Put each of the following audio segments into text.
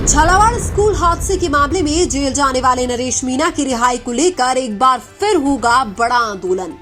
Jhalawar school हादसे के मामले में जेल जाने वाले नरेश मीणा की रिहाई को लेकर एक बार फिर होगा बड़ा आंदोलन।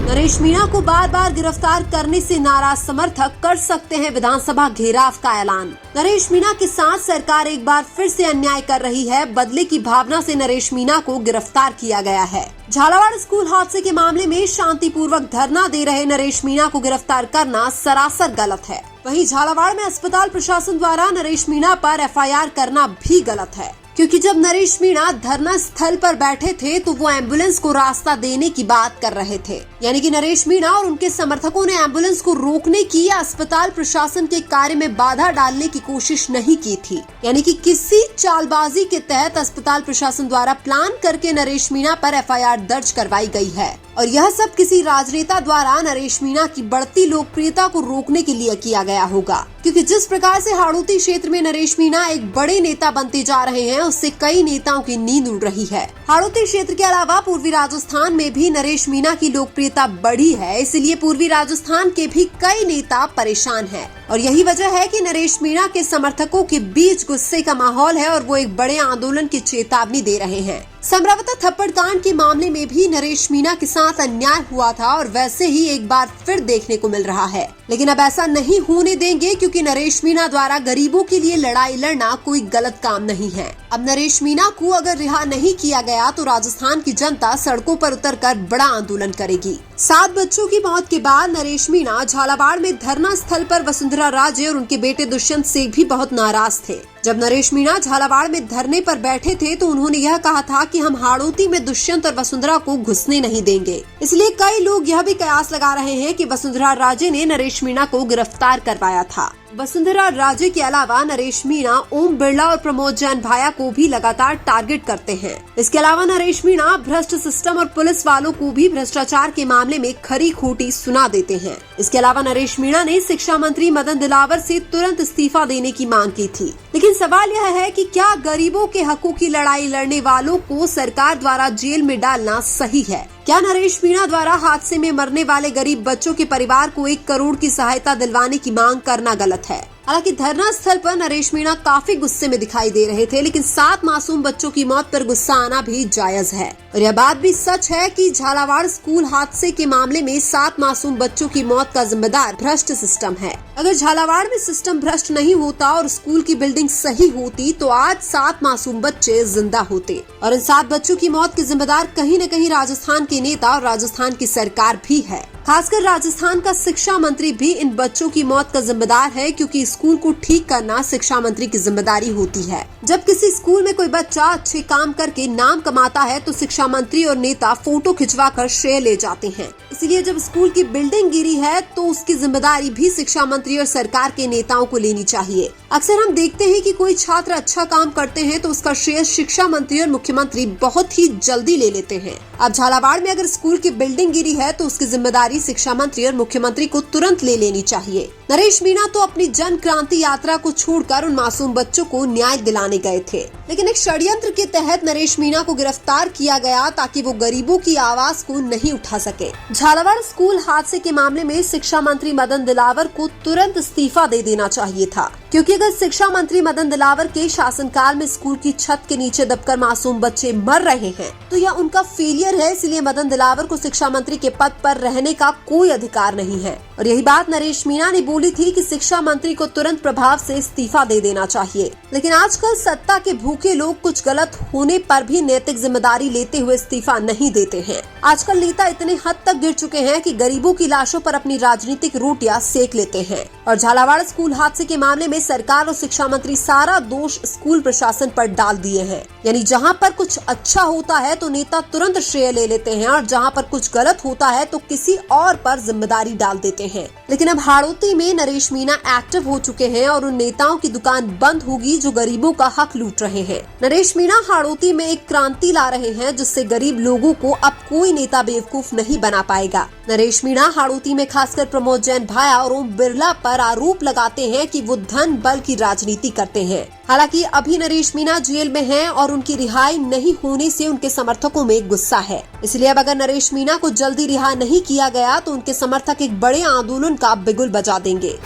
नरेश मीणा को बार बार गिरफ्तार करने से नाराज समर्थक कर सकते हैं विधानसभा घेराव का ऐलान। नरेश मीणा के साथ सरकार एक बार फिर से अन्याय कर रही है। बदले की भावना से नरेश मीणा को गिरफ्तार किया गया है। झालावाड़ स्कूल हादसे के मामले में शांतिपूर्वक धरना दे रहे नरेश मीणा को गिरफ्तार करना सरासर गलत है। वहीं झालावाड़ में अस्पताल प्रशासन द्वारा नरेश मीणा पर एफआईआर करना भी गलत है, क्योंकि जब नरेश मीणा धरना स्थल पर बैठे थे तो वो एम्बुलेंस को रास्ता देने की बात कर रहे थे। यानी कि नरेश मीणा और उनके समर्थकों ने एम्बुलेंस को रोकने की या अस्पताल प्रशासन के कार्य में बाधा डालने की कोशिश नहीं की थी। यानी कि किसी चालबाजी के तहत अस्पताल प्रशासन द्वारा प्लान करके नरेश मीणा पर एफआईआर दर्ज करवाई गई है और यह सब किसी राजनेता द्वारा नरेश मीणा की बढ़ती लोकप्रियता को रोकने के लिए किया गया होगा, क्योंकि जिस प्रकार से हाड़ौती क्षेत्र में नरेश मीणा एक बड़े नेता बनते जा रहे हैं उससे कई नेताओं की नींद उड़ रही है। हाड़ौती क्षेत्र के अलावा पूर्वी राजस्थान में भी नरेश मीणा की लोकप्रियता बढ़ी है, इसलिए पूर्वी राजस्थान के भी कई नेता परेशान हैं और यही वजह है कि नरेश मीणा के समर्थकों के बीच गुस्से का माहौल है और वो एक बड़े आंदोलन की चेतावनी दे रहे हैं। समरावता थप्पड़ कांड के मामले में भी नरेश मीणा के साथ अन्याय हुआ था और वैसे ही एक बार फिर देखने को मिल रहा है, लेकिन अब ऐसा नहीं होने देंगे, क्योंकि नरेश मीणा द्वारा गरीबों के लिए लड़ाई लड़ना कोई गलत काम नहीं है। अब नरेश मीणा को अगर रिहा नहीं किया गया तो राजस्थान की जनता सड़कों पर उतरकर बड़ा आंदोलन करेगी। 7 बच्चों की मौत के बाद नरेश मीणा झालावाड़ में धरना स्थल पर वसुंधरा राजे और उनके बेटे दुष्यंत से भी बहुत नाराज थे। जब नरेश मीणा झालावाड़ में धरने पर बैठे थे तो उन्होंने यह कहा था कि हम हाड़ौती में दुष्यंत और वसुंधरा को घुसने नहीं देंगे। इसलिए कई लोग यह भी कयास लगा रहे हैं कि वसुंधरा राजे ने नरेश मीणा को गिरफ्तार करवाया था। वसुंधरा राजे के अलावा नरेश मीणा ओम बिरला और प्रमोद जैन भाया को भी लगातार टारगेट करते हैं। इसके अलावा नरेश मीणा भ्रष्ट सिस्टम और पुलिस वालों को भी भ्रष्टाचार के मामले में खरी खोटी सुना देते हैं। इसके अलावा नरेश मीणा ने शिक्षा मंत्री मदन दिलावर से तुरंत इस्तीफा देने की मांग की थी, लेकिन सवाल यह है कि क्या गरीबों के हकों की लड़ाई लड़ने वालों को सरकार द्वारा जेल में डालना सही है? क्या नरेश मीणा द्वारा हादसे में मरने वाले गरीब बच्चों के परिवार को 1 करोड़ की सहायता दिलवाने की मांग करना गलत है? हालांकि धरना स्थल पर नरेश मीणा काफी गुस्से में दिखाई दे रहे थे, लेकिन 7 मासूम बच्चों की मौत पर गुस्सा आना भी जायज है। और यह बात भी सच है कि झालावाड़ स्कूल हादसे के मामले में 7 मासूम बच्चों की मौत का जिम्मेदार भ्रष्ट सिस्टम है। अगर झालावाड़ में सिस्टम भ्रष्ट नहीं होता और स्कूल की बिल्डिंग सही होती तो आज 7 मासूम बच्चे जिंदा होते और इन 7 बच्चों की मौत के जिम्मेदार कहीं न कहीं राजस्थान के नेता और राजस्थान की सरकार भी है। खासकर राजस्थान का शिक्षा मंत्री भी इन बच्चों की मौत का जिम्मेदार है, क्योंकि स्कूल को ठीक करना शिक्षा मंत्री की जिम्मेदारी होती है। जब किसी स्कूल में कोई बच्चा अच्छे काम करके नाम कमाता है तो शिक्षा मंत्री और नेता फोटो खिंचवाकर श्रेय ले जाते हैं। इसलिए जब स्कूल की बिल्डिंग गिरी है तो उसकी जिम्मेदारी भी शिक्षा मंत्री और सरकार के नेताओं को लेनी चाहिए। अक्सर हम देखते हैं कि कोई छात्र अच्छा काम करते हैं तो उसका श्रेय शिक्षा मंत्री और मुख्यमंत्री बहुत ही जल्दी ले लेते हैं। अब झालावाड़ में अगर स्कूल की बिल्डिंग गिरी है तो उसकी जिम्मेदारी शिक्षा मंत्री और मुख्यमंत्री को तुरंत ले लेनी चाहिए। नरेश मीणा तो अपनी जन क्रांति यात्रा को छोड़कर उन मासूम बच्चों को न्याय दिलाने गए थे, लेकिन एक षड्यंत्र के तहत नरेश मीणा को गिरफ्तार किया गया ताकि वो गरीबों की आवाज को नहीं उठा सके। झालावाड़ स्कूल हादसे के मामले में शिक्षा मंत्री मदन दिलावर को तुरंत इस्तीफा दे देना चाहिए था, क्योंकि अगर शिक्षा मंत्री मदन दिलावर के शासनकाल में स्कूल की छत के नीचे दबकर मासूम बच्चे मर रहे हैं तो यह उनका फेलियर है। इसलिए मदन दिलावर को शिक्षा मंत्री के पद पर रहने का कोई अधिकार नहीं है और यही बात नरेश मीणा ने बोली थी कि शिक्षा मंत्री को तुरंत प्रभाव से इस्तीफा दे देना चाहिए। लेकिन आजकल सत्ता के भूखे लोग कुछ गलत होने पर भी नैतिक जिम्मेदारी लेते हुए इस्तीफा नहीं देते हैं। आजकल नेता इतने हद तक गिर चुके हैं कि गरीबों की लाशों पर अपनी राजनीतिक रोटियां सेक लेते हैं और झालावाड़ स्कूल हादसे के मामले में सरकार और शिक्षा मंत्री सारा दोष स्कूल प्रशासन पर डाल दिए हैं। यानी जहां पर कुछ अच्छा होता है तो नेता तुरंत श्रेय ले लेते हैं और जहां पर कुछ गलत होता है तो किसी और पर जिम्मेदारी डाल देते हैं। लेकिन अब हाड़ौती में नरेश मीणा एक्टिव हो चुके हैं और उन नेताओं की दुकान बंद होगी जो गरीबों का हक लूट रहे हैं। नरेश मीणा हाड़ौती में एक क्रांति ला रहे हैं जिससे गरीब लोगों को अब कोई नेता बेवकूफ नहीं बना पाएगा। नरेश मीणा हाड़ौती में खासकर प्रमोद जैन भाया और ओम बिरला पर आरोप लगाते हैं कि वो धन बल की राजनीति करते हैं। हालांकि अभी नरेश मीणा जेल में हैं और उनकी रिहाई नहीं होने से उनके समर्थकों में गुस्सा है। इसलिए अब अगर नरेश मीणा को जल्दी रिहा नहीं किया गया तो उनके समर्थक एक बड़े आंदोलन का बिगुल बजा देंगे।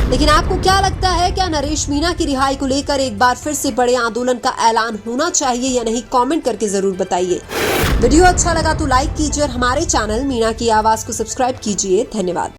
लेकिन आपको क्या लगता है, क्या नरेश मीणा की रिहाई को लेकर एक बार फिर से बड़े आंदोलन का ऐलान होना चाहिए या नहीं? कमेंट करके जरूर बताइए। वीडियो अच्छा लगा तो लाइक कीजिए और हमारे चैनल मीणा की आवाज को सब्सक्राइब कीजिए। धन्यवाद।